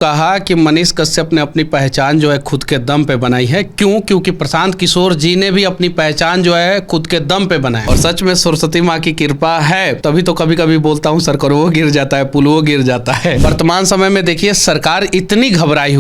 कहा कि मनीष कश्यप ने अपनी पहचान जो है खुद के दम पे बनाई है। क्यों? क्योंकि प्रशांत किशोर जी ने भी अपनी पहचान जो है खुद के दम पे बनाई। और सच में सरस्वती माँ की कृपा है, तभी तो कभी कभी बोलता हूँ सर वो गिर जाता है, पुल वो गिर जाता है। वर्तमान समय में देखिए सरकार इतनी घबराई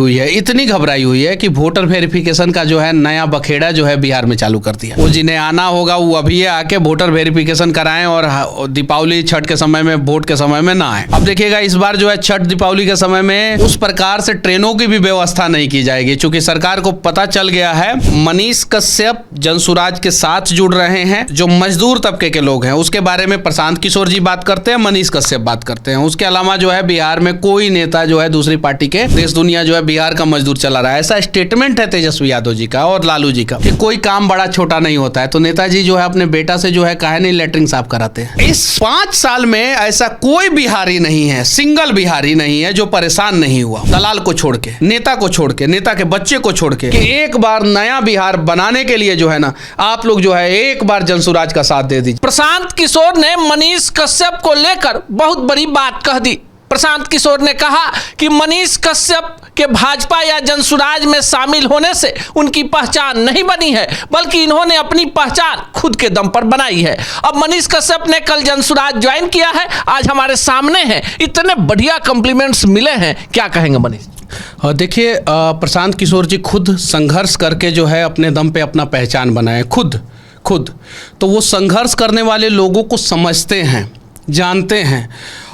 हुई है कि वोटर वेरिफिकेशन का जो है नया बखेड़ा जो है बिहार में चालू कर दिया। वो जिन्हें आना होगा वो अभी आके वोटर वेरिफिकेशन कराएं और दीपावली छठ के समय में वोट के समय में ना आए। अब देखिएगा इस बार जो है छठ दीपावली के समय में उस प्रकार से ट्रेनों की भी व्यवस्था नहीं की जाएगी, क्योंकि सरकार को पता चल गया है मनीष कश्यप जनसुराज के साथ जुड़ रहे हैं। जो मजदूर तबके के लोग हैं उसके बारे में प्रशांत किशोर जी बात करते हैं, मनीष कश्यप बात करते हैं। उसके अलावा जो है बिहार में कोई नेता जो है दूसरी पार्टी के देश दुनिया जो है बिहार का मजदूर चला रहा है। ऐसा स्टेटमेंट है तेजस्वी यादव जी का और लालू जी का कि कोई काम बड़ा छोटा नहीं होता है। तो नेताजी जो है अपने बेटा से जो है काहे नहीं लेटरिन साफ कराते हैं। इस 5 साल में ऐसा कोई बिहारी नहीं है, सिंगल बिहारी नहीं है जो परेशान नहीं हुआ। दलाल को छोड़ के, नेता को छोड़ के, नेता के बच्चे को छोड़ के, कि एक बार नया बिहार बनाने के लिए जो है ना आप लोग जो है एक बार जनसुराज का साथ दे दीजिए। प्रशांत किशोर ने मनीष कश्यप को लेकर बहुत बड़ी बात कह दी। प्रशांत किशोर ने कहा कि मनीष कश्यप के भाजपा या जनसुराज में शामिल होने से उनकी पहचान नहीं बनी है, बल्कि इन्होंने अपनी पहचान खुद के दम पर बनाई है। अब मनीष कश्यप ने कल जनसुराज ज्वाइन किया है, आज हमारे सामने हैं। इतने बढ़िया कॉम्प्लीमेंट्स मिले हैं, क्या कहेंगे मनीष? देखिए प्रशांत किशोर जी खुद संघर्ष करके जो है अपने दम पे अपना पहचान बनाए खुद तो वो संघर्ष करने वाले लोगों को समझते हैं, जानते हैं।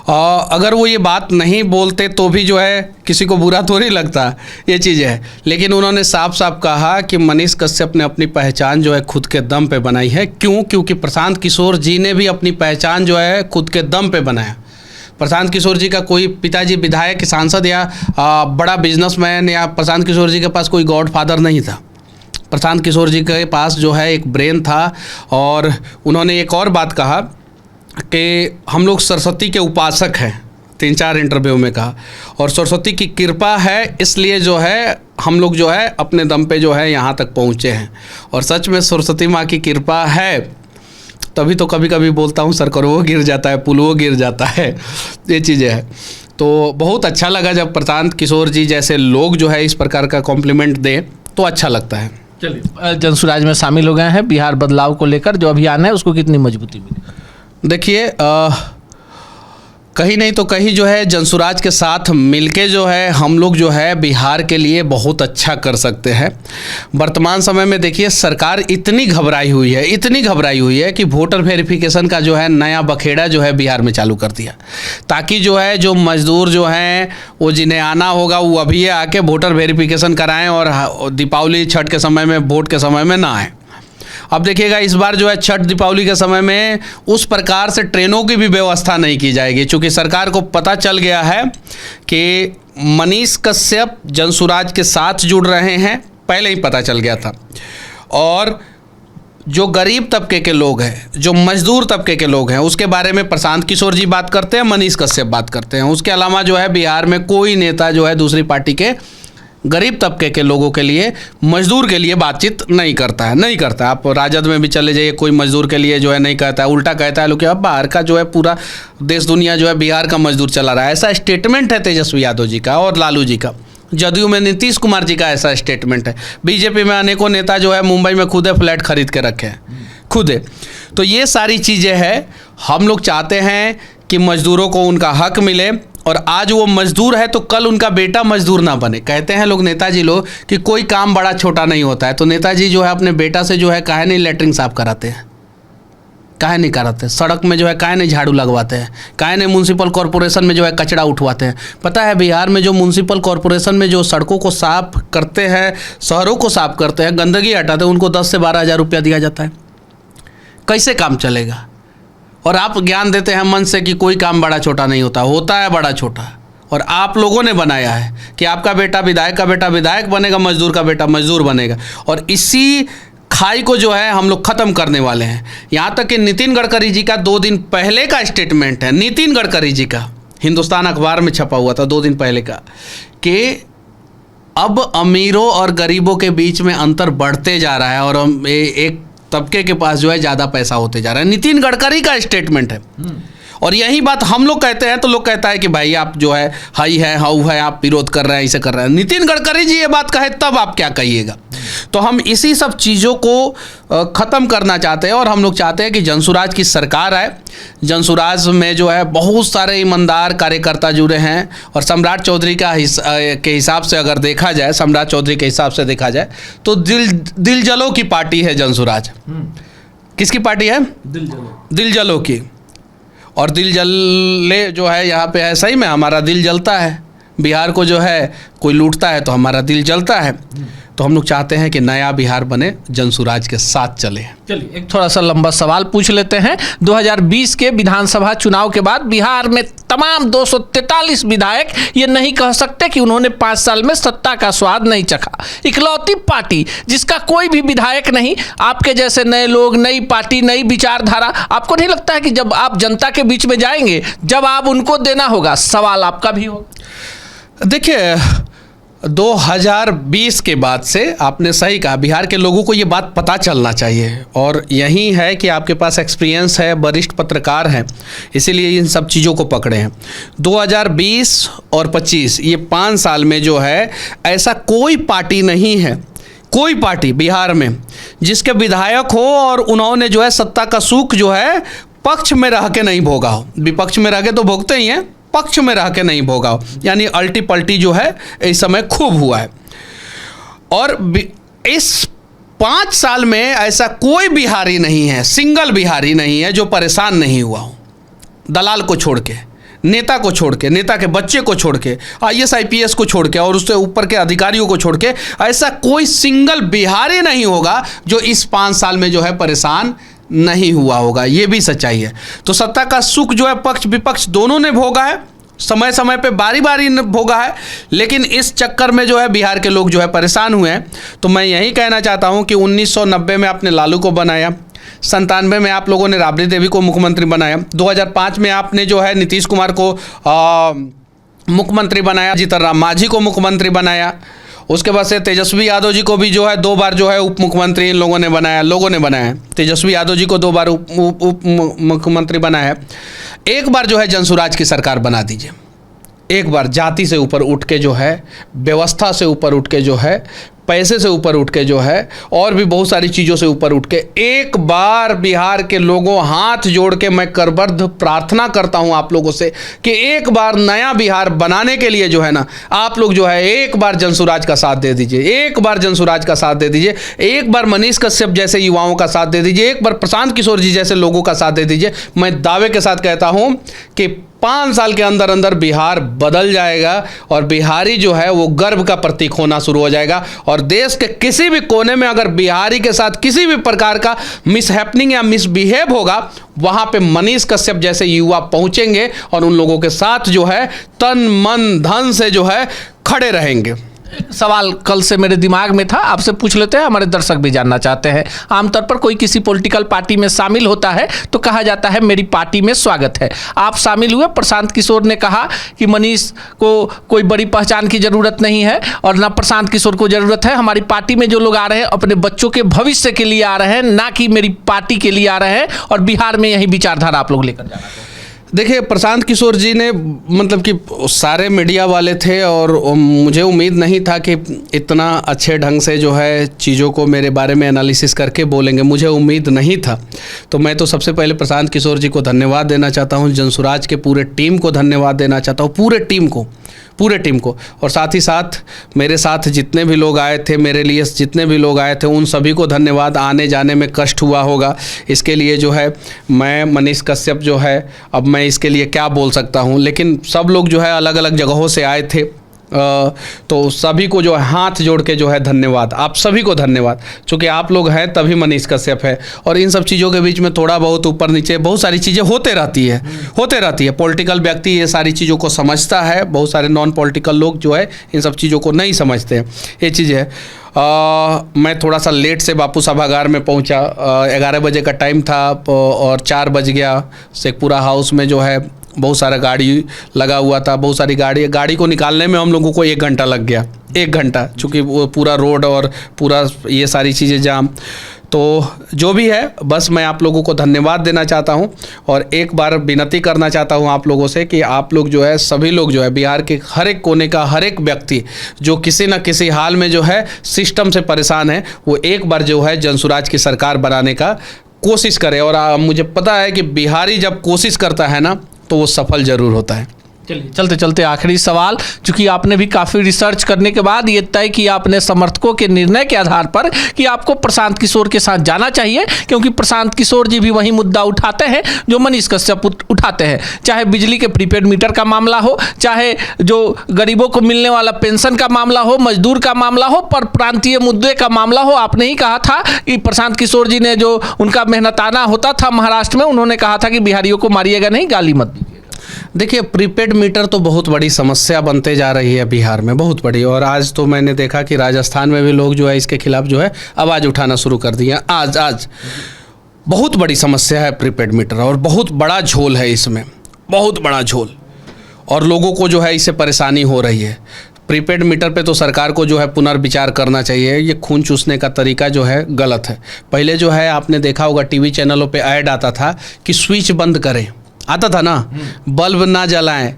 अगर वो ये बात नहीं बोलते तो भी जो है किसी को बुरा तो नहीं लगता, ये चीज़ है। लेकिन उन्होंने साफ साफ कहा कि मनीष कश्यप ने अपनी पहचान जो है खुद के दम पे बनाई है। क्यों? क्योंकि प्रशांत किशोर जी ने भी अपनी पहचान जो है खुद के दम पे बनाया। प्रशांत किशोर जी का कोई पिताजी विधायक, सांसद या बड़ा बिजनेसमैन या प्रशांत किशोर जी के पास कोई गॉड फादर नहीं था। प्रशांत किशोर जी के पास जो है एक ब्रेन था। और उन्होंने एक और बात कहा कि हम लोग सरस्वती के उपासक हैं, 3-4 इंटरव्यू में कहा, और सरस्वती की कृपा है इसलिए जो है हम लोग जो है अपने दम पे जो है यहाँ तक पहुँचे हैं। और सच में सरस्वती माँ की कृपा है, तभी तो कभी कभी बोलता हूँ सर वो गिर जाता है, पुल वो गिर जाता है, ये चीज़ें हैं। तो बहुत अच्छा लगा जब प्रशांत किशोर जी जैसे लोग जो है इस प्रकार का कॉम्प्लीमेंट दें तो अच्छा लगता है। चलिए, जनसुराज में शामिल हो गए हैं, बिहार बदलाव को लेकर जो अभियान है उसको कितनी मजबूती मिली? देखिए कहीं नहीं तो कहीं जो है जनसुराज के साथ मिलके जो है हम लोग जो है बिहार के लिए बहुत अच्छा कर सकते हैं। वर्तमान समय में देखिए सरकार इतनी घबराई हुई है कि वोटर वेरिफिकेशन का जो है नया बखेड़ा जो है बिहार में चालू कर दिया, ताकि जो है जो मजदूर जो हैं वो जिन्हें आना होगा वो अभी आके वोटर वेरिफिकेशन कराएं और दीपावली छठ के समय में वोट के समय में ना आए। अब देखिएगा इस बार जो है छठ दीपावली के समय में उस प्रकार से ट्रेनों की भी व्यवस्था नहीं की जाएगी, क्योंकि सरकार को पता चल गया है कि मनीष कश्यप जनसुराज के साथ जुड़ रहे हैं, पहले ही पता चल गया था। और जो गरीब तबके के लोग हैं, जो मजदूर तबके के लोग हैं, उसके बारे में प्रशांत किशोर जी बात करते हैं, मनीष कश्यप बात करते हैं। उसके अलावा जो है बिहार में कोई नेता जो है दूसरी पार्टी के गरीब तबके के लोगों के लिए, मजदूर के लिए बातचीत नहीं करता। आप राजद में भी चले जाइए, कोई मजदूर के लिए जो है नहीं कहता है, उल्टा कहता है लोग कि अब बाहर का जो है पूरा देश दुनिया जो है बिहार का मजदूर चला रहा है। ऐसा स्टेटमेंट है तेजस्वी यादव जी का और लालू जी का। जदयू में नीतीश कुमार जी का ऐसा स्टेटमेंट है। बीजेपी में अनेकों नेता जो है मुंबई में खुद फ्लैट खरीद के रखे हैं, खुद। तो ये सारी चीज़ें हैं। हम लोग चाहते हैं कि मजदूरों को उनका हक मिले, और आज वो मजदूर है तो कल उनका बेटा मजदूर ना बने। कहते हैं लोग, नेताजी लोग, कि कोई काम बड़ा छोटा नहीं होता है। तो नेताजी जो है अपने बेटा से जो है काहे नहीं लेटरिन साफ कराते हैं, काहे नहीं कराते? सड़क में जो है काहे नहीं झाड़ू लगवाते हैं, काहे नहीं म्यूनसिपल कॉरपोरेशन में जो है कचरा उठवाते हैं? पता है बिहार में जो म्यूनसिपल कॉरपोरेशन में जो सड़कों को साफ करते हैं, शहरों को साफ करते हैं, गंदगी हटाते हैं, उनको 10 से 12 हज़ार रुपया दिया जाता है। कैसे काम चलेगा? और आप ज्ञान देते हैं मन से कि कोई काम बड़ा छोटा नहीं होता है बड़ा छोटा। और आप लोगों ने बनाया है कि आपका बेटा विधायक का बेटा विधायक बनेगा, मजदूर का बेटा मजदूर बनेगा। और इसी खाई को जो है हम लोग ख़त्म करने वाले हैं। यहाँ तक कि नितिन गडकरी जी का 2 दिन पहले का स्टेटमेंट है, नितिन गडकरी जी का, हिंदुस्तान अखबार में छपा हुआ था 2 दिन पहले का, कि अब अमीरों और गरीबों के बीच में अंतर बढ़ते जा रहा है और एक तबके के पास जो है ज़्यादा पैसा होते जा रहा है। नितिन गडकरी का स्टेटमेंट है। और यही बात हम लोग कहते हैं तो लोग कहता है कि भाई आप जो है हाई है हाउ है, आप विरोध कर रहे हैं, इसे कर रहे हैं। नितिन गडकरी जी ये बात कहे तब आप क्या कहिएगा। तो हम इसी सब चीज़ों को ख़त्म करना चाहते हैं और हम लोग चाहते हैं कि जनसुराज की सरकार आए। जनसुराज में जो है बहुत सारे ईमानदार कार्यकर्ता जुड़े हैं और सम्राट चौधरी के हिसाब से अगर देखा जाए, सम्राट चौधरी के हिसाब से देखा जाए तो दिल जलो की पार्टी है जनसुराज। किसकी पार्टी है? दिल जलो की। और दिल जले जो है यहाँ पे है, सही में हमारा दिल जलता है। बिहार को जो है कोई लूटता है तो हमारा दिल जलता है। तो हम लोग चाहते हैं कि नया बिहार बने, जनसुराज के साथ चले। चलिए एक थोड़ा सा लंबा सवाल पूछ लेते हैं। 2020 के विधानसभा चुनाव के बाद बिहार में तमाम 243 विधायक ये नहीं कह सकते कि उन्होंने 5 साल में सत्ता का स्वाद नहीं चखा। इकलौती पार्टी जिसका कोई भी विधायक नहीं, आपके जैसे नए लोग, नई पार्टी, नई विचारधारा, आपको नहीं लगता है कि जब आप जनता के बीच में जाएंगे, जब आप उनको देना होगा, सवाल आपका भी होगा? देखिए 2020 के बाद से आपने सही कहा, बिहार के लोगों को ये बात पता चलना चाहिए और यही है कि आपके पास एक्सपीरियंस है, वरिष्ठ पत्रकार हैं, इसीलिए इन सब चीज़ों को पकड़े हैं। 2020 और 25 ये 5 साल में जो है ऐसा कोई पार्टी नहीं है, कोई पार्टी बिहार में जिसके विधायक हो और उन्होंने जो है सत्ता का सुख जो है पक्ष में रह के नहीं भोगा हो। विपक्ष में रह के तो भोगते ही हैं, पक्ष में रह के नहीं भोगा हो, यानी अल्टी पल्टी जो है इस समय खूब हुआ है। और इस 5 साल में ऐसा कोई बिहारी नहीं है, सिंगल बिहारी नहीं है जो परेशान नहीं हुआ हो। दलाल को छोड़ के, नेता को छोड़ के, नेता के बच्चे को छोड़ के, IAS IPS को छोड़ के और उससे ऊपर के अधिकारियों को छोड़ के ऐसा कोई सिंगल बिहारी नहीं होगा जो इस 5 साल में जो है परेशान नहीं हुआ होगा। ये भी सच्चाई है। तो सत्ता का सुख जो है पक्ष विपक्ष दोनों ने भोगा है, समय समय पे बारी बारी भोगा है, लेकिन इस चक्कर में जो है बिहार के लोग जो है परेशान हुए हैं। तो मैं यही कहना चाहता हूं कि 1990 में आपने लालू को बनाया, 97 में आप लोगों ने राबड़ी देवी को मुख्यमंत्री बनाया, 2005 में आपने जो है नीतीश कुमार को मुख्यमंत्री बनाया, जीतन राम मांझी को मुख्यमंत्री बनाया, उसके बाद से तेजस्वी यादव जी को भी जो है 2 बार जो है उप मुख्यमंत्री इन लोगों ने बनाया। तेजस्वी यादव जी को 2 बार उप मुख्यमंत्री बनाया। एक बार जो है जनसुराज की सरकार बना दीजिए, एक बार जाति से ऊपर उठ के जो है, व्यवस्था से ऊपर उठ के जो है, पैसे से ऊपर उठ के जो है, और भी बहुत सारी चीज़ों से ऊपर उठ के एक बार बिहार के लोगों, हाथ जोड़ के मैं करबद्ध प्रार्थना करता हूं आप लोगों से कि एक बार नया बिहार बनाने के लिए जो है ना, आप लोग जो है एक बार जनसुराज का साथ दे दीजिए, एक बार जनसुराज का साथ दे दीजिए, एक बार मनीष कश्यप जैसे युवाओं का साथ दे दीजिए, एक बार प्रशांत किशोर जी जैसे लोगों का साथ दे दीजिए। मैं दावे के साथ कहता हूं कि 5 साल के अंदर अंदर बिहार बदल जाएगा और बिहारी जो है वो गर्व का प्रतीक होना शुरू हो जाएगा। और देश के किसी भी कोने में अगर बिहारी के साथ किसी भी प्रकार का मिसहैपनिंग या मिसबिहेव होगा, वहां पे मनीष कश्यप जैसे युवा पहुंचेंगे और उन लोगों के साथ जो है तन मन धन से जो है खड़े रहेंगे। सवाल कल से मेरे दिमाग में था, आपसे पूछ लेते हैं, हमारे दर्शक भी जानना चाहते हैं। आमतौर पर कोई किसी पॉलिटिकल पार्टी में शामिल होता है तो कहा जाता है मेरी पार्टी में स्वागत है। आप शामिल हुए, प्रशांत किशोर ने कहा कि मनीष को कोई बड़ी पहचान की ज़रूरत नहीं है और ना प्रशांत किशोर को ज़रूरत है, हमारी पार्टी में जो लोग आ रहे हैं अपने बच्चों के भविष्य के लिए आ रहे हैं, ना कि मेरी पार्टी के लिए आ रहे हैं, और बिहार में यही विचारधारा आप लोग लेकर जाना चाहते हैं। देखिए प्रशांत किशोर जी ने मतलब कि सारे मीडिया वाले थे और मुझे उम्मीद नहीं था कि इतना अच्छे ढंग से जो है चीज़ों को मेरे बारे में एनालिसिस करके बोलेंगे, मुझे उम्मीद नहीं था। तो मैं तो सबसे पहले प्रशांत किशोर जी को धन्यवाद देना चाहता हूं, जनसुराज के पूरे टीम को धन्यवाद देना चाहता हूं, पूरे टीम को, और साथ ही साथ मेरे साथ जितने भी लोग आए थे, मेरे लिए जितने भी लोग आए थे, उन सभी को धन्यवाद। आने जाने में कष्ट हुआ होगा, इसके लिए जो है मैं मनीष कश्यप जो है, अब मैं इसके लिए क्या बोल सकता हूँ, लेकिन सब लोग जो है अलग अलग जगहों से आए थे, तो सभी को जो है हाथ जोड़ के जो है धन्यवाद, आप सभी को धन्यवाद। चूँकि आप लोग हैं तभी मनीष कश्यप है, और इन सब चीज़ों के बीच में थोड़ा बहुत ऊपर नीचे बहुत सारी चीज़ें होते रहती है। पॉलिटिकल व्यक्ति ये सारी चीज़ों को समझता है, बहुत सारे नॉन पॉलिटिकल लोग जो है इन सब चीज़ों को नहीं समझते हैं, ये चीज़ है। मैं थोड़ा सा लेट से बापू सभागार में पहुंचा, 11 बजे का टाइम था और 4 बज गया। शेखपुरा हाउस में जो है बहुत सारा गाड़ी लगा हुआ था, बहुत सारी गाड़ी को निकालने में हम लोगों को 1 घंटा लग गया, 1 घंटा, चूँकि वो पूरा रोड और पूरा ये सारी चीज़ें जाम। तो जो भी है, बस मैं आप लोगों को धन्यवाद देना चाहता हूं और एक बार विनती करना चाहता हूं आप लोगों से कि आप लोग जो है, सभी लोग जो है, बिहार के हर एक कोने का हर एक व्यक्ति जो किसी न किसी हाल में जो है सिस्टम से परेशान है, वो एक बार जो है जनसुराज की सरकार बनाने का कोशिश करे। और मुझे पता है कि बिहारी जब कोशिश करता है ना तो वो सफल ज़रूर होता है। चलिए चलते चलते आखिरी सवाल, चूंकि आपने भी काफ़ी रिसर्च करने के बाद ये तय किया अपने समर्थकों के निर्णय के आधार पर कि आपको प्रशांत किशोर के साथ जाना चाहिए, क्योंकि प्रशांत किशोर जी भी वही मुद्दा उठाते हैं जो मनीष कश्यप उठाते हैं। चाहे बिजली के प्रीपेड मीटर का मामला हो, चाहे जो गरीबों को मिलने वाला पेंशन का मामला हो, मजदूर का मामला हो, पर प्रांतीय मुद्दे का मामला हो। आपने ही कहा था कि प्रशांत किशोर जी ने, जो उनका मेहनताना होता था महाराष्ट्र में, उन्होंने कहा था कि बिहारियों को मारिएगा नहीं, गाली मत दीजिएगा। देखिए, प्रीपेड मीटर तो बहुत बड़ी समस्या बनते जा रही है बिहार में, बहुत बड़ी। और आज तो मैंने देखा कि राजस्थान में भी लोग जो है इसके खिलाफ जो है आवाज़ उठाना शुरू कर दिया। आज बहुत बड़ी समस्या है प्रीपेड मीटर और बहुत बड़ा झोल है इसमें, बहुत बड़ा झोल, और लोगों को जो है इससे परेशानी हो रही है। प्रीपेड मीटर पे तो सरकार को जो है पुनर्विचार करना चाहिए। ये खून चूसने का तरीका जो है गलत है। पहले जो है आपने देखा होगा टीवी चैनलों पे ऐड आता था कि स्विच बंद करें, आता था ना, बल्ब ना जलाएं,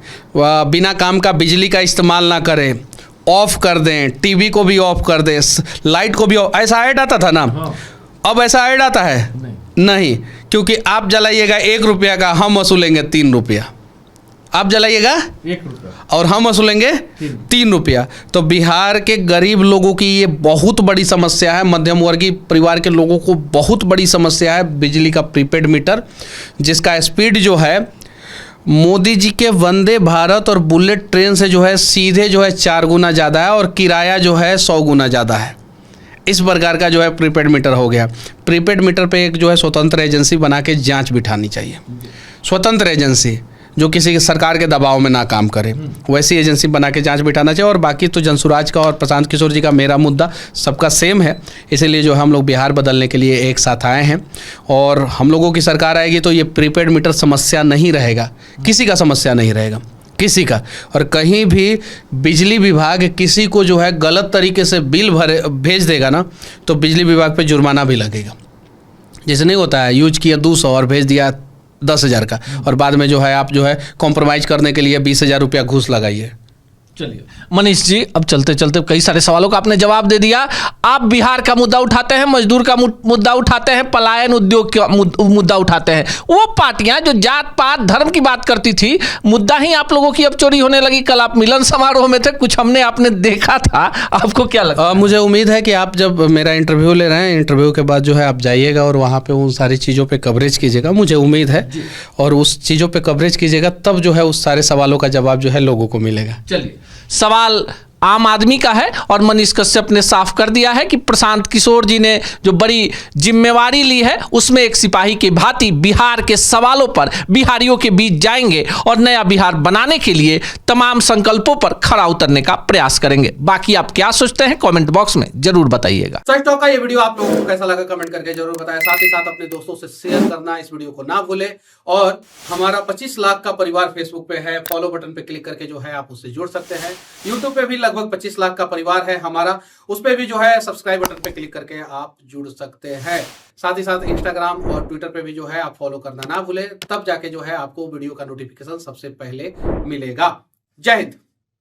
बिना काम का बिजली का इस्तेमाल ना करें, ऑफ कर दें, टीवी को भी ऑफ कर दें, लाइट को भी ऑफ, ऐसा ऐड आता था ना। अब ऐसा ऐड आता है नहीं, क्योंकि आप जलाइएगा 1 रुपया का, हम वसूलेंगे 3 रुपया। आप जलाइएगा 1 रुपया और हम वसूलेंगे 3 रुपया। तो बिहार के गरीब लोगों की ये बहुत बड़ी समस्या है, मध्यम वर्गीय परिवार के लोगों को बहुत बड़ी समस्या है बिजली का प्रीपेड मीटर, जिसका स्पीड जो है मोदी जी के वंदे भारत और बुलेट ट्रेन से जो है सीधे जो है 4 गुना ज़्यादा है, और किराया जो है 100 गुना ज़्यादा है। इस प्रकार का जो है प्रीपेड मीटर हो गया। प्रीपेड मीटर पे एक जो है स्वतंत्र एजेंसी बना के जाँच बिठानी चाहिए, स्वतंत्र एजेंसी जो किसी सरकार के दबाव में ना काम करे, वैसी एजेंसी बना के जांच बिठाना चाहिए। और बाकी तो जनसुराज का और प्रशांत किशोर जी का मेरा मुद्दा सबका सेम है, इसीलिए जो हम लोग बिहार बदलने के लिए एक साथ आए हैं। और हम लोगों की सरकार आएगी तो ये प्रीपेड मीटर समस्या नहीं रहेगा, किसी का समस्या नहीं रहेगा, किसी का। और कहीं भी बिजली विभाग किसी को जो है गलत तरीके से बिल भेज देगा ना, तो बिजली विभाग पे जुर्माना भी लगेगा। जैसे नहीं होता है, यूज किया 200 और भेज दिया 10,000 का, और बाद में जो है आप जो है कॉम्प्रोमाइज़ करने के लिए 20,000 रुपया घूस लगाइए। चलिए मनीष जी, अब चलते चलते कई सारे सवालों का आपने जवाब दे दिया। आप बिहार का मुद्दा उठाते हैं, मजदूर का मुद्दा उठाते हैं, पलायन उद्योग का मुद्दा उठाते हैं। वो पार्टियां जो जात पात धर्म की बात करती थी, मुद्दा ही आप लोगों की अब चोरी होने लगी। कल आप मिलन समारोह में थे, कुछ हमने आपने देखा था, आपको क्या लगा? मुझे उम्मीद है कि आप जब मेरा इंटरव्यू ले रहे हैं, इंटरव्यू के बाद जो है आप जाइएगा और वहाँ पे उन सारी चीज़ों पे कवरेज कीजिएगा, मुझे उम्मीद है, और उस चीज़ों पे कवरेज कीजिएगा, तब जो है उस सारे सवालों का जवाब जो है लोगों को मिलेगा। चलिए, सवाल आम आदमी का है और मनीष कश्यप ने साफ कर दिया है कि प्रशांत किशोर जी ने जो बड़ी जिम्मेवारी ली है, उसमें एक सिपाही की भांति बिहार के सवालों पर बिहारियों के बीच जाएंगे और नया बिहार बनाने के लिए तमाम संकल्पों पर खरा उतरने का प्रयास करेंगे। बाकी आप क्या सोचते हैं कमेंट बॉक्स में जरूर बताइएगा। सच टॉक का ये वीडियो आप लोगों को कैसा लगा कमेंट करके जरूर बताएं। साथ ही साथ अपने दोस्तों से शेयर करना इस वीडियो को ना भूलें। और हमारा 25 लाख का परिवार फेसबुक पे है, फॉलो बटन पे क्लिक करके जो है आप उससे जुड़ सकते हैं। यूट्यूब पे भी लगभग 25 लाख का परिवार है हमारा, उस पे भी जो है सब्सक्राइब बटन पे क्लिक करके आप जुड़ सकते हैं। साथ ही साथ इंस्टाग्राम और ट्विटर पे भी जो है आप फॉलो करना ना भूलें, तब जाके जो है आपको वीडियो का नोटिफिकेशन सबसे पहले मिलेगा। जय हिंद।